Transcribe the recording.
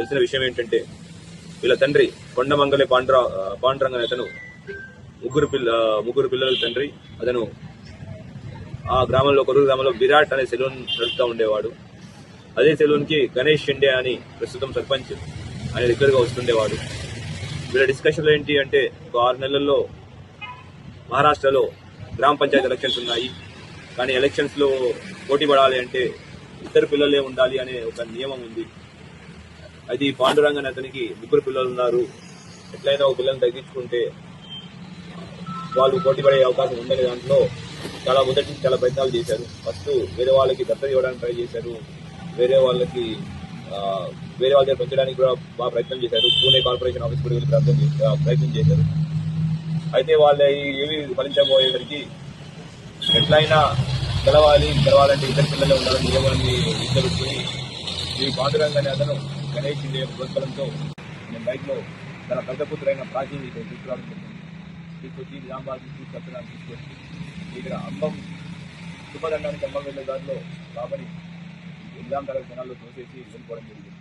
తెలిసిన విషయం ఏంటంటే వీళ్ళ తండ్రి కొండమంగళి పాండురంగ అతను ముగ్గురు పిల్లల తండ్రి. అతను ఆ గ్రామంలో కొరుగు గ్రామంలో విరాట్ అనే సెలూన్ నడుపుతూ ఉండేవాడు. అదే సెలూన్ కి గణేష్ షిండే అని ప్రస్తుతం సర్పంచ్ ఆయన రెగ్యులర్ గా వస్తుండేవాడు. వీళ్ళ డిస్కషన్లు ఏంటి అంటే, ఒక 6 నెలల్లో మహారాష్ట్రలో గ్రామ పంచాయతీ ఎలక్షన్స్ ఉన్నాయి. కానీ ఎలక్షన్స్ లో పోటీ పడాలి అంటే ఇద్దరు పిల్లలే ఉండాలి అనే ఒక నియమం ఉంది. అది పాండురంగన్ అతనికి 3 పిల్లలు ఉన్నారు. ఎట్లయినా ఒక పిల్లల్ని తగ్గించుకుంటే వాళ్ళు పోటీ పడే అవకాశం ఉందనే దాంట్లో మొదటి నుంచి చాలా ప్రయత్నాలు చేశారు. ఫస్ట్ వేరే వాళ్ళకి దత్తత ఇవ్వడానికి ట్రై చేశారు. వేరే వాళ్ళ దగ్గర పెంచడానికి కూడా బాగా ప్రయత్నం చేశారు. పూణే కార్పొరేషన్ ఆఫీస్ కూడా వెళ్ళి ప్రయత్నం చేశారు. అయితే వాళ్ళ ఏవి ఫలించబోయేసరికి ఎట్లయినా గెలవాలంటే ఇద్దరు పిల్లలు ఉండాలని నియమాన్ని ఇద్దరుకుని ఈ పాండురంగ అనే అతను గణేష్ షిండే ప్రోత్సాహంతో నేను బైక్లో తన పెద్ద కూతురైన ప్రాచీన తీసుకురావడం జరిగింది. తీసుకొచ్చి నిజామాబాద్ తీసుకొచ్చి ఇక్కడ అంబం శుభదండానికి అంబం వెళ్ళే దారిలో బాబని నిజాం తరగతి జనాల్లో తోసేసి వెళ్ళిపోవడం జరిగింది.